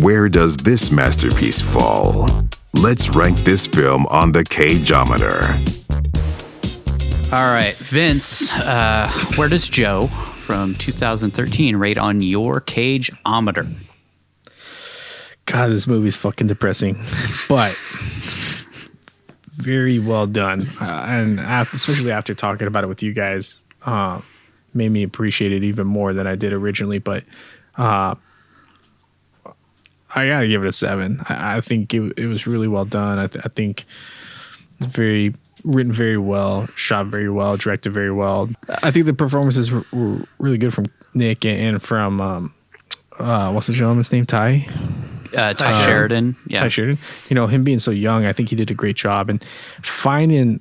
where does this masterpiece fall? Let's rank this film on the Cageometer. All right, Vince, where does Joe from 2013 rate on your Cageometer? God, this movie's fucking depressing, but very well done. Especially after talking about it with you guys, made me appreciate it even more than I did originally. But I gotta give it a 7. I think it was really well done. I think it's written very well, shot very well, directed very well. I think the performances were really good from Nick and from what's the gentleman's name? Tye Sheridan. Yeah. Tye Sheridan. You know, him being so young, I think he did a great job. And finding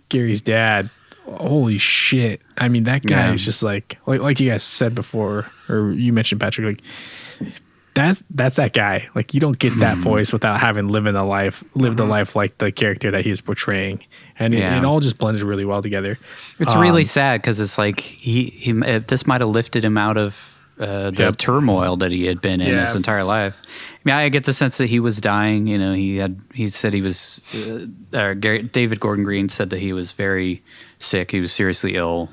Gary's dad, holy shit. I mean, that guy is just like you guys said before, or you mentioned, Patrick, like that's that guy. Like, you don't get that voice without having lived a life like the character that he is portraying. And it all just blended really well together. It's really sad because it's like this might have lifted him out of the turmoil that he had been in his entire life. I mean, I get the sense that he was dying. You know, he said he was. David Gordon Green said that he was very sick. He was seriously ill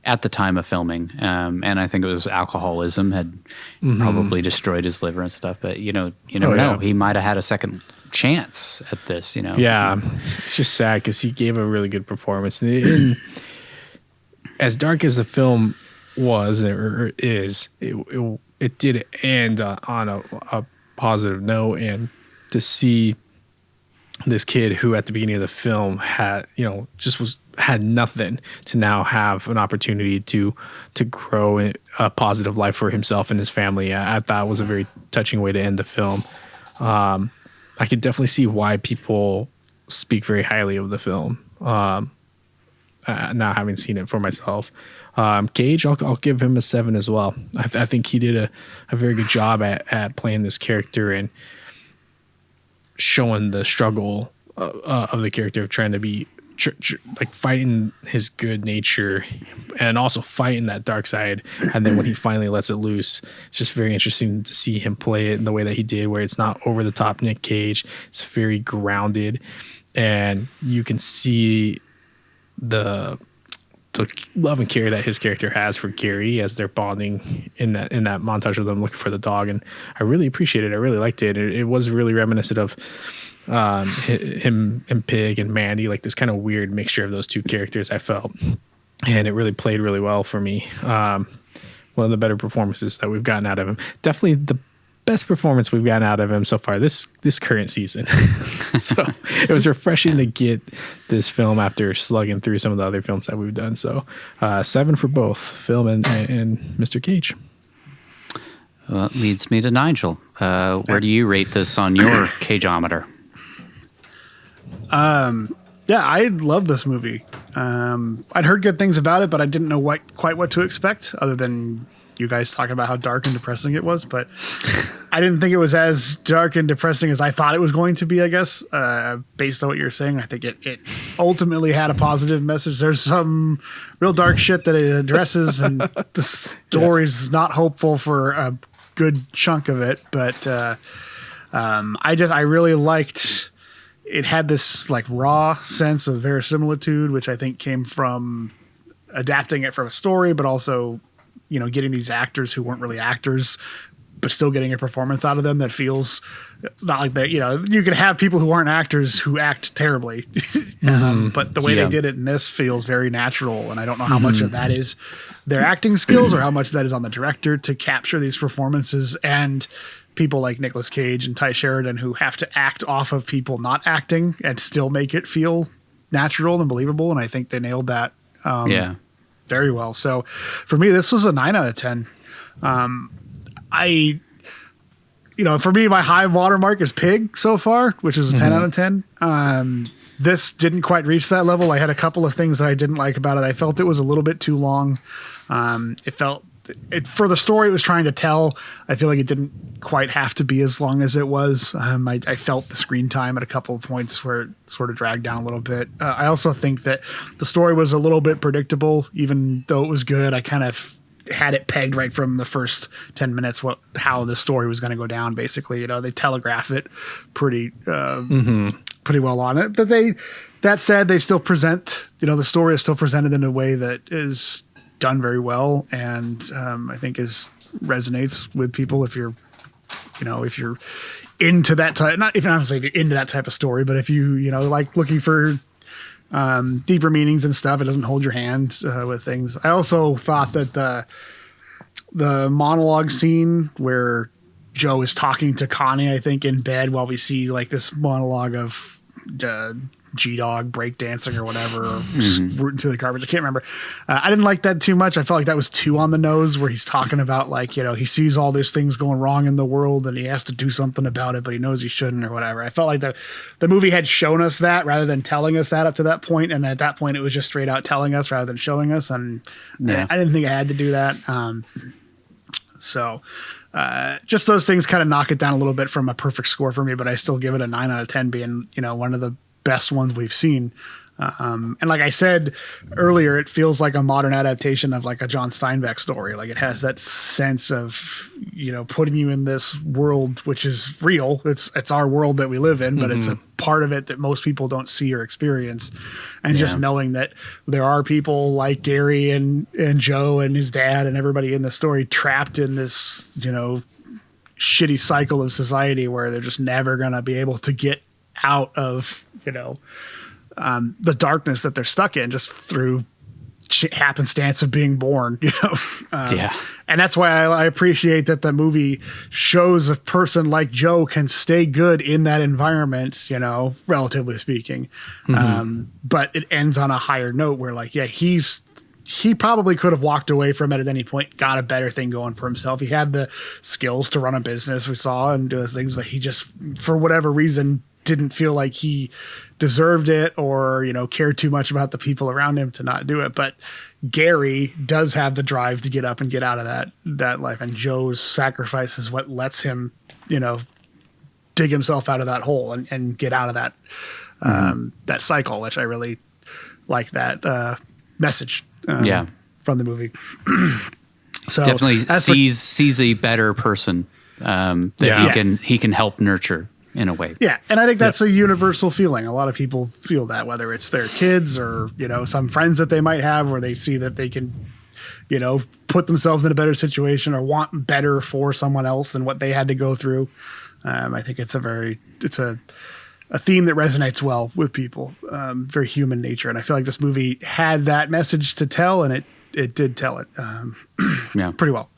at the time of filming, and I think it was alcoholism had probably destroyed his liver and stuff. But you never know. He might have had a second chance at this. You know. Yeah, it's just sad because he gave a really good performance, and as dark as the film was or is, it did end on a positive note. And to see this kid who at the beginning of the film had had nothing to now have an opportunity to grow a positive life for himself and his family, I thought was a very touching way to end the film. I could definitely see why people speak very highly of the film, now having seen it for myself. Cage, I'll give him a 7 as well. I think he did a very good job at playing this character and showing the struggle of the character of trying to be like fighting his good nature and also fighting that dark side. And then when he finally lets it loose, it's just very interesting to see him play it in the way that he did, where it's not over the top Nick Cage. It's very grounded, and you can see the love and care that his character has for Gary as they're bonding in that montage of them looking for the dog. And I really appreciate it. I really liked it. It was really reminiscent of him and Pig and Mandy, like this kind of weird mixture of those two characters, I felt. And it really played really well for me. One of the better performances that we've gotten out of him. Definitely the best performance we've gotten out of him so far this current season. So it was refreshing to get this film after slugging through some of the other films that we've done. So 7 for both film and Mr. Cage. Well, that leads me to Nigel. Where do you rate this on your Cageometer? Yeah, I love this movie. I'd heard good things about it, but I didn't know quite what to expect, other than you guys talking about how dark and depressing it was. But I didn't think it was as dark and depressing as I thought it was going to be, I guess, based on what you're saying. I think it ultimately had a positive message. There's some real dark shit that it addresses, and the story's not hopeful for a good chunk of it. But I really liked... It had this like raw sense of verisimilitude, which I think came from adapting it from a story, but also, getting these actors who weren't really actors, but still getting a performance out of them that feels not like that. You can have people who aren't actors who act terribly, but the way they did it in this feels very natural. And I don't know how much of that is their acting skills or how much that is on the director to capture these performances, and people like Nicolas Cage and Tye Sheridan who have to act off of people not acting and still make it feel natural and believable. And I think they nailed that very well. So for me, this was a 9 out of 10. For me, my high watermark is Pig so far, which is a 10 out of 10. This didn't quite reach that level. I had a couple of things that I didn't like about it. I felt it was a little bit too long. For the story it was trying to tell, I feel like it didn't quite have to be as long as it was. I felt the screen time at a couple of points where it sort of dragged down a little bit. I also think that the story was a little bit predictable, even though it was good. had it pegged right from the first 10 minutes how the story was going to go down. Basically, they telegraph it pretty well on it. But that said, they still present, the story is still presented in a way that is done very well, and I think resonates with people if you're into that type, not even honestly if you're into that type of story, but if you like looking for deeper meanings and stuff, it doesn't hold your hand with things. I also thought that the monologue scene where Joe is talking to Connie, I think, in bed while we see like this monologue of G-Dog breakdancing or whatever, or rooting through the garbage. I can't remember. I didn't like that too much. I felt like that was too on the nose, where he's talking about like, he sees all these things going wrong in the world and he has to do something about it, but he knows he shouldn't or whatever. I felt like the movie had shown us that rather than telling us that up to that point. And at that point it was just straight out telling us rather than showing us. And I didn't think I had to do that. So just those things kind of knock it down a little bit from a perfect score for me, but I still give it a 9 out of 10 being, one of the best ones we've seen. And like I said earlier, it feels like a modern adaptation of like a John Steinbeck story. Like it has that sense of, putting you in this world, which is real. It's our world that we live in, but it's a part of it that most people don't see or experience. And just knowing that there are people like Gary and Joe and his dad and everybody in the story trapped in this, shitty cycle of society where they're just never going to be able to get out of, the darkness that they're stuck in just through happenstance of being born, And that's why I appreciate that the movie shows a person like Joe can stay good in that environment, relatively speaking. But it ends on a higher note where like, he probably could have walked away from it at any point, got a better thing going for himself. He had the skills to run a business, we saw, and do those things, but he just, for whatever reason, didn't feel like he deserved it or, cared too much about the people around him to not do it. But Gary does have the drive to get up and get out of that life. And Joe's sacrifice is what lets him, dig himself out of that hole and get out of that, that cycle, which I really like that message from the movie. So definitely sees a better person that he can help nurture in a way. Yeah. And I think that's a universal feeling. A lot of people feel that, whether it's their kids or, some friends that they might have where they see that they can, put themselves in a better situation or want better for someone else than what they had to go through. I think it's a theme that resonates well with people, very human nature. And I feel like this movie had that message to tell, and it did tell it pretty well.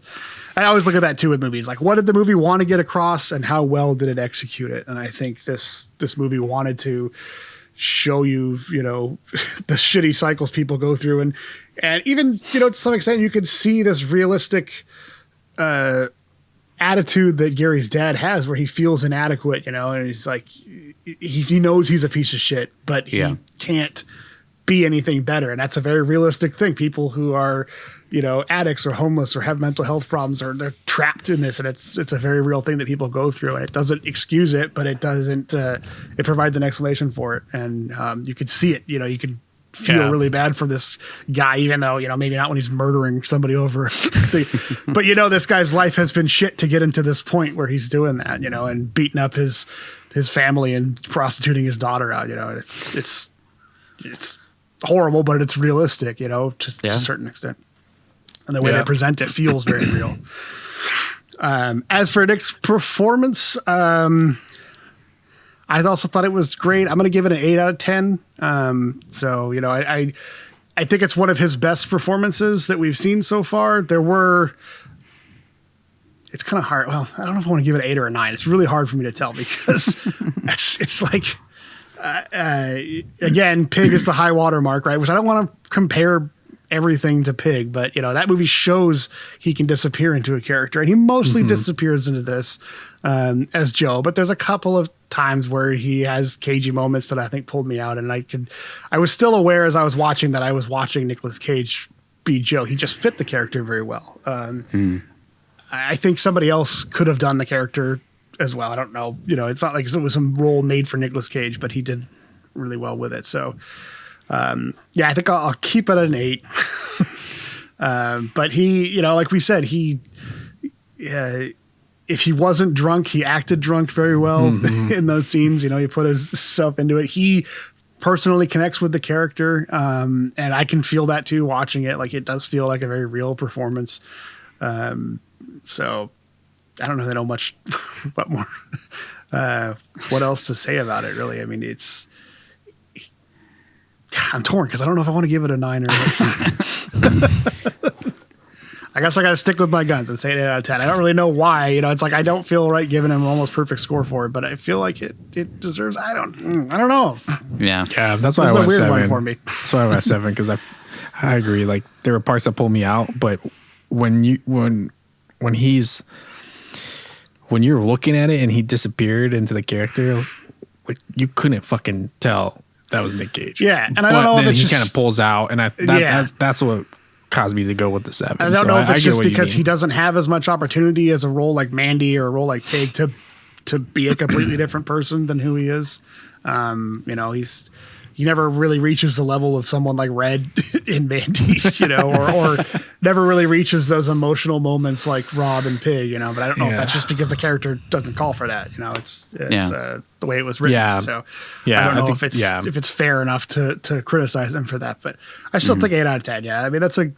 I always look at that too with movies. Like, what did the movie want to get across and how well did it execute it? And I think this movie wanted to show you, the shitty cycles people go through. And even, to some extent, you could see this realistic attitude that Gary's dad has where he feels inadequate, and he's like, he knows he's a piece of shit, but he can't be anything better. And that's a very realistic thing. People who are, addicts or homeless or have mental health problems, they're trapped in this. And it's a very real thing that people go through, and it doesn't excuse it, but it doesn't, it provides an explanation for it. And you could see it, you could feel really bad for this guy, even though, maybe not when he's murdering somebody over, but this guy's life has been shit to get him to this point where he's doing that, and beating up his family and prostituting his daughter out, it's horrible, but it's realistic, to a certain extent. And the way they present it feels very real. As for Nick's performance, I also thought it was great. I'm going to give it an 8 out of 10. So, I think it's one of his best performances that we've seen so far. It's kind of hard. Well, I don't know if I want to give it an 8 or a 9. It's really hard for me to tell because it's like, again, Pig is the high water mark, right? Which I don't want to compare everything to Pig, but that movie shows he can disappear into a character, and he mostly disappears into this as Joe, but there's a couple of times where he has cagey moments that I think pulled me out, and I was still aware as I was watching that I was watching Nicolas Cage be Joe. He just fit the character very well. I think somebody else could have done the character as well. I don't know, it's not like it was some role made for Nicolas Cage, but he did really well with it. So I think I'll keep it at an 8. But he, you know, like we said, if he wasn't drunk, he acted drunk very well in those scenes. You know, he put himself into it. He personally connects with the character. And I can feel that too, watching it. Like, it does feel like a very real performance. So I don't know much what more, what else to say about it, really. I mean, I'm torn because I don't know if I want to give it a 9 or I guess I got to stick with my guns and say an 8 out of 10. I don't really know why. You know, it's like I don't feel right giving him an almost perfect score for it, but I feel like it deserves. I don't know. Yeah, that's why I went 7. One for me. That's why I went 7 because I agree. Like, there were parts that pulled me out, but when you're looking at it and he disappeared into the character, like, you couldn't fucking tell that was Nick Cage. Yeah, and I don't know if it's he just kind of pulls out, and that's what caused me to go with the 7. I don't know if it's just because he doesn't have as much opportunity as a role like Mandy or a role like Pig to be a completely different person than who he is. You know, he never really reaches the level of someone like Red in Mandy, you know, or never really reaches those emotional moments like Rob and Pig, you know. But I don't know if that's just because the character doesn't call for that, you know. It's the way it was written. Yeah. So I don't know if it's fair enough to criticize him for that. But I still think 8 out of 10. Yeah, I mean that's a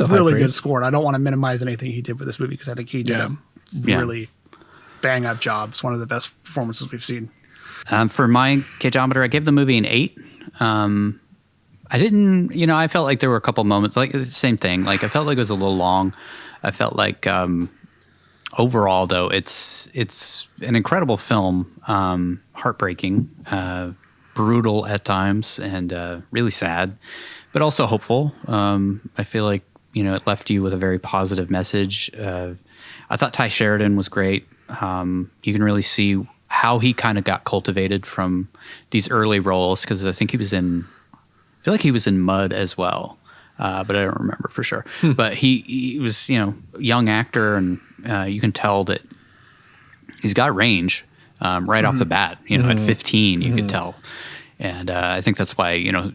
really good score. And I don't want to minimize anything he did with this movie because I think he did a really bang up job. It's one of the best performances we've seen. For my Cageometer, I gave the movie an 8. I didn't, you know, I felt like there were a couple moments, like the same thing. Like, I felt like it was a little long. I felt like overall, though, it's an incredible film, heartbreaking, brutal at times, and really sad, but also hopeful. I feel like, you know, it left you with a very positive message. I thought Tye Sheridan was great. You can really see how he kind of got cultivated from these early roles, because I think I feel like he was in Mud as well, but I don't remember for sure. But he was, you know, young actor, and you can tell that he's got range right off the bat. You know, at 15, you could tell. And I think that's why, you know,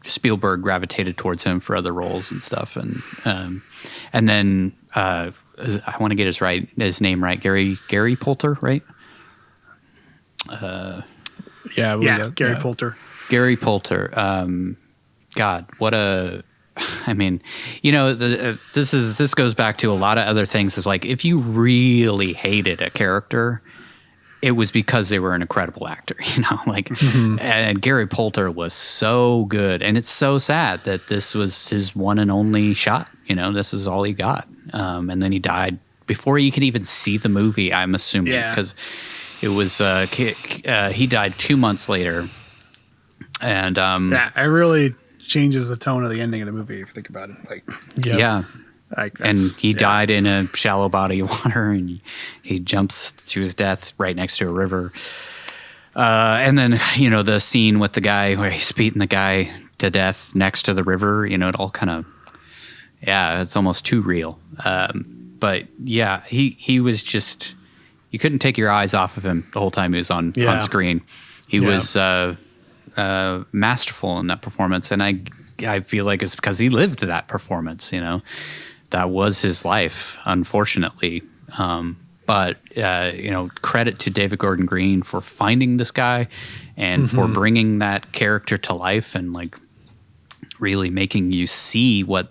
Spielberg gravitated towards him for other roles and stuff. And then I want to get his name right, Gary Poulter, right? Gary Poulter. Gary Poulter. God, what a! I mean, you know, this goes back to a lot of other things. Is like, if you really hated a character, it was because they were an incredible actor. You know, like, and Gary Poulter was so good, and it's so sad that this was his one and only shot. You know, this is all he got, and then he died before you could even see the movie. I'm assuming because. It was he died 2 months later, and it really changes the tone of the ending of the movie if you think about it. Like, like and he died in a shallow body of water, and he jumps to his death right next to a river. And then, you know, the scene with the guy where he's beating the guy to death next to the river. You know, it all kind of it's almost too real. But yeah, he was just. You couldn't take your eyes off of him the whole time he was on screen. He was masterful in that performance, and I feel like it's because he lived that performance. You know, that was his life, unfortunately. But you know, credit to David Gordon Green for finding this guy and for bringing that character to life and like really making you see what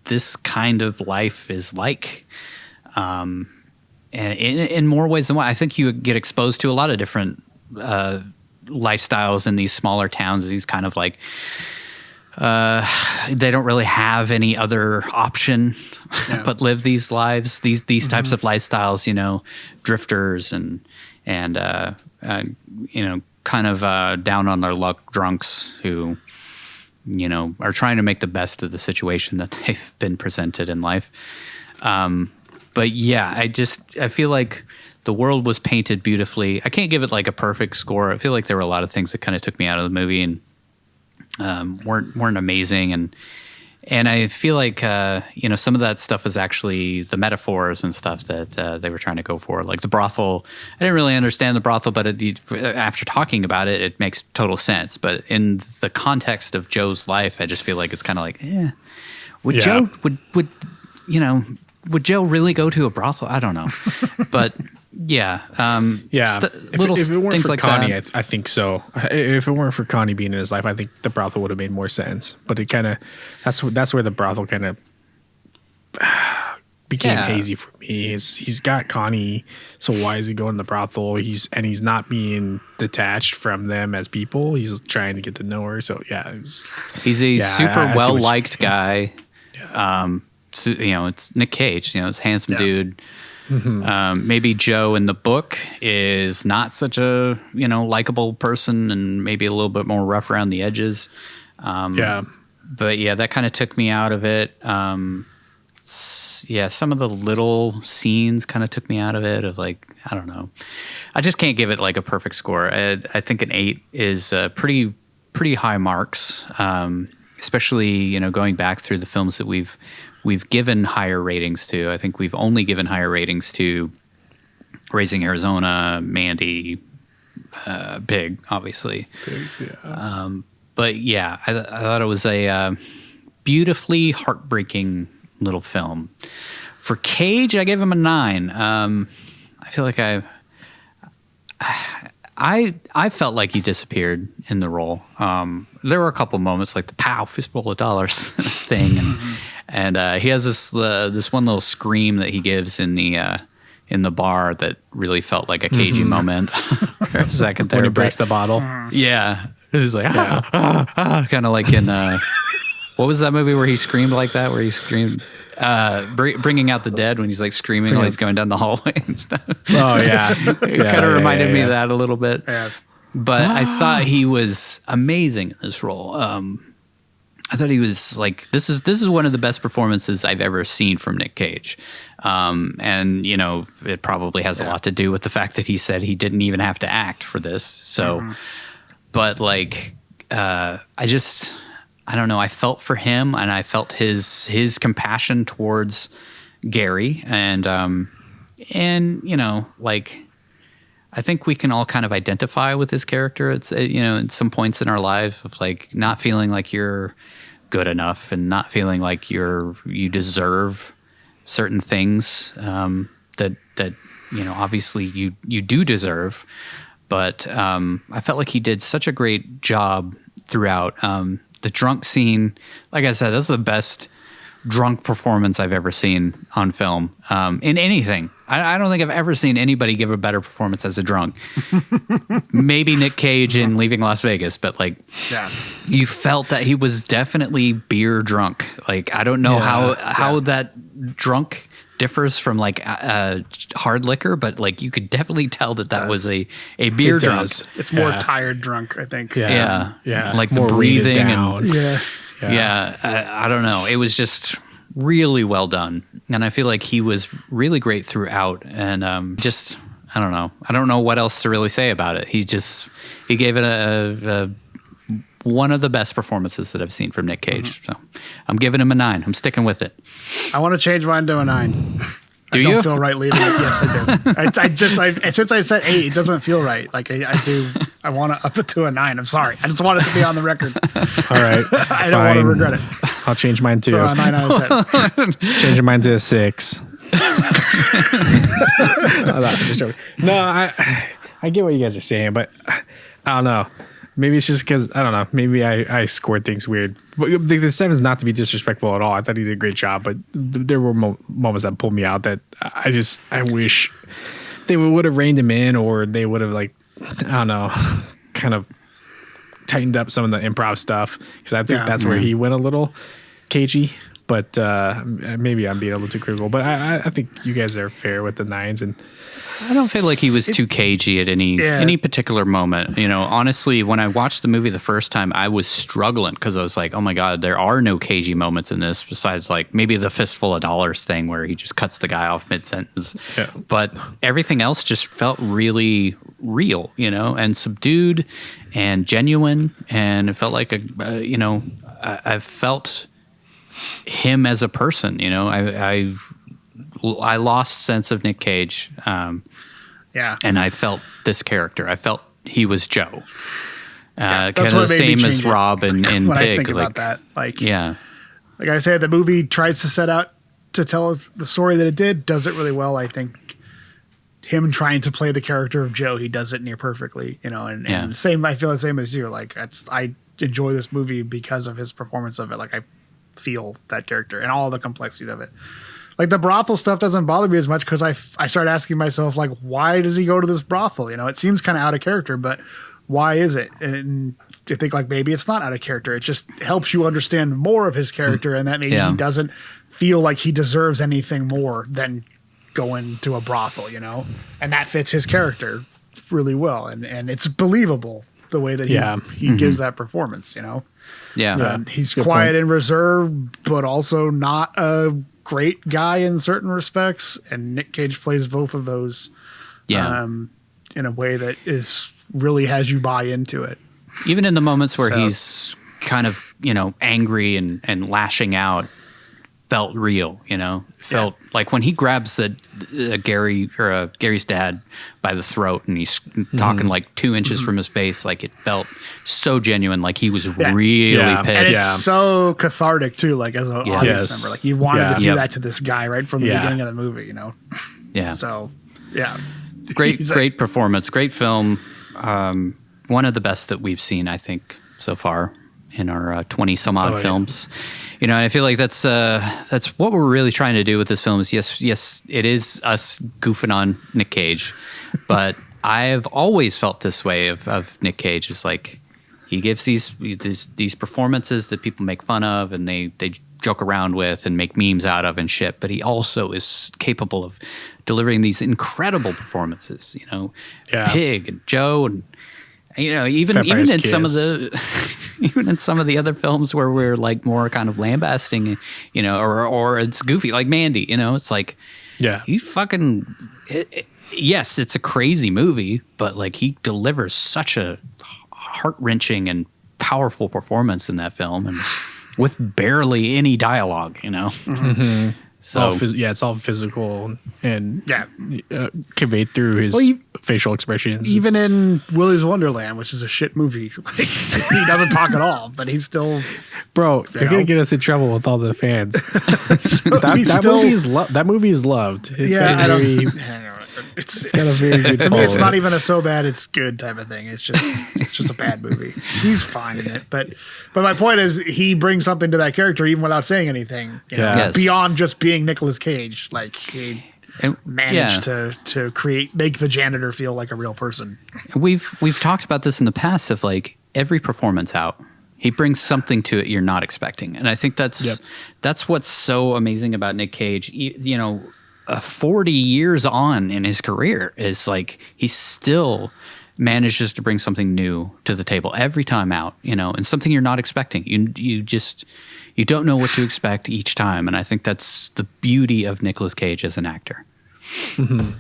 this kind of life is like. And in more ways than one, I think you get exposed to a lot of different lifestyles in these smaller towns. These kind of like they don't really have any other option but live these lives, these types of lifestyles. You know, drifters and you know, kind of down on their luck drunks who, you know, are trying to make the best of the situation that they've been presented in life. But yeah, I feel like the world was painted beautifully. I can't give it like a perfect score. I feel like there were a lot of things that kind of took me out of the movie and weren't amazing. And I feel like you know, some of that stuff was actually the metaphors and stuff that they were trying to go for, like the brothel. I didn't really understand the brothel, but after talking about it, it makes total sense. But in the context of Joe's life, I just feel like it's kind of like, Would Joe would Joe really go to a brothel? I don't know, but yeah, if it weren't things for like Connie, that. I think so. If it weren't for Connie being in his life, I think the brothel would have made more sense. But it kind of that's where the brothel kind of became hazy for me. He's got Connie, so why is he going to the brothel? He's not being detached from them as people. He's trying to get to know her. So he's a super well liked guy. Yeah. So, it's Nick Cage. It's a handsome dude. Mm-hmm. Maybe Joe in the book is not such a likable person, and maybe a little bit more rough around the edges. But that kind of took me out of it. Some of the little scenes kind of took me out of it. Of I don't know, I just can't give it like a perfect score. I think an 8 is pretty high marks, especially going back through the films that we've given higher ratings to. I think we've only given higher ratings to Raising Arizona, Mandy, Pig, obviously. Pig, yeah. But yeah, I thought it was a beautifully heartbreaking little film. For Cage, I gave him a 9. I feel like I felt like he disappeared in the role. There were a couple moments like the pow fistful of dollars thing, and he has this one little scream that he gives in the bar that really felt like a cagey moment for a second there. When he breaks the bottle. Yeah, it was like kind of like in what was that movie where he screamed like that? Where he screamed. Bringing Out the Dead, when he's like screaming while he's going down the hallway and stuff. Oh yeah, it kind of reminded me of that a little bit. Yeah. But I thought he was amazing in this role. I thought he was like this is one of the best performances I've ever seen from Nick Cage, and it probably has a lot to do with the fact that he said he didn't even have to act for this. So, but I don't know. I felt for him, and I felt his compassion towards Gary, and I think we can all kind of identify with his character. It's in some points in our life of not feeling like you're good enough, and not feeling like you deserve certain things that obviously you do deserve. But I felt like he did such a great job throughout. The drunk scene, like I said, that's the best drunk performance I've ever seen on film in anything. I don't think I've ever seen anybody give a better performance as a drunk. Maybe Nick Cage in Leaving Las Vegas, but you felt that he was definitely beer drunk. I don't know how that drunk differs from hard liquor, but you could definitely tell that was a beer drunk. It's more tired drunk, I think. Yeah. Like more the breathing down. And I don't know. It was just really well done, and I feel like he was really great throughout. And I don't know. I don't know what else to really say about it. He gave it a one of the best performances that I've seen from Nick Cage. So I'm giving him a 9. I'm sticking with it. I want to change mine to a 9. Do I you? don't feel right leaving it. Yes, I do. Since I said 8, it doesn't feel right. I do. I want to up it to a 9. I'm sorry. I just want it to be on the record. All right. I don't want to regret it. I'll change mine too. So a 9 out of 10. Changing mine to a 6. No, I get what you guys are saying, but I don't know. Maybe it's just because, I don't know, maybe I scored things weird. But the 7 is not to be disrespectful at all. I thought he did a great job, but there were moments that pulled me out that I wish they would have reined him in, or they would have, I don't know, kind of tightened up some of the improv stuff, because I think that's where he went a little cagey. But maybe I'm being a little too critical. But I think you guys are fair with the 9s, and I don't feel like he was too cagey at any particular moment. Honestly, when I watched the movie the first time, I was struggling because I was like, oh my God, there are no cagey moments in this besides maybe the fistful of dollars thing where he just cuts the guy off mid-sentence. Yeah. But everything else just felt really real, and subdued and genuine. And it felt like I felt him as a person. I lost sense of Nick Cage. And I felt this character. I felt he was Joe. Kind of the same as Rob in when Pig. I think about that. like I said, the movie tries to set out to tell us the story that it did, does it really well. I think him trying to play the character of Joe, he does it near perfectly, and same, I feel the same as you. Like I enjoy this movie because of his performance of it. Like I feel that character and all the complexity of it. Like the brothel stuff doesn't bother me as much because I start asking myself, like, why does he go to this brothel? It seems kind of out of character, but why is it? And I think like maybe it's not out of character. It just helps you understand more of his character and that maybe he doesn't feel like he deserves anything more than going to a brothel, and that fits his character really well. And it's believable the way that he gives that performance, he's quiet and reserved, but also not a great guy in certain respects. And Nick Cage plays both of those in a way that is really has you buy into it. Even in the moments where he's kind of, angry and lashing out, felt real, felt like when he grabs Gary's dad by the throat and he's talking like 2 inches from his face, like it felt so genuine, like he was really pissed. And it's so cathartic too, like as an audience member, like you wanted to do that to this guy right from the beginning of the movie, Yeah. So, great performance, great film. One of the best that we've seen, I think, so far in our 20 some odd films. I feel like that's what we're really trying to do with this film is yes, it is us goofing on Nick Cage, but I've always felt this way of Nick Cage. It's like he gives these performances that people make fun of and they joke around with and make memes out of and shit, but he also is capable of delivering these incredible performances, Pig and Joe and even in some of the other films where we're like more kind of lambasting, or it's goofy, like Mandy, it's like, he fucking, yes, it's a crazy movie, but like he delivers such a heart-wrenching and powerful performance in that film and with barely any dialogue, Mm-hmm. So it's all physical and conveyed through his facial expressions. Even in Willy's Wonderland, which is a shit movie, like, he doesn't talk at all, but he's still. Bro, you're gonna get us in trouble with all the fans. That movie is loved. It's got a very good. To me, it's not even a so bad it's good type of thing. It's just a bad movie. He's fine in it, but my point is he brings something to that character even without saying anything. Beyond just being Nicolas Cage, like he managed to make the janitor feel like a real person. We've talked about this in the past of like every performance out. He brings something to it you're not expecting, and I think that's what's so amazing about Nick Cage. 40 years on in his career is like he still manages to bring something new to the table every time out, and something you're not expecting. You don't know what to expect each time, and I think that's the beauty of Nicolas Cage as an actor. Mm-hmm.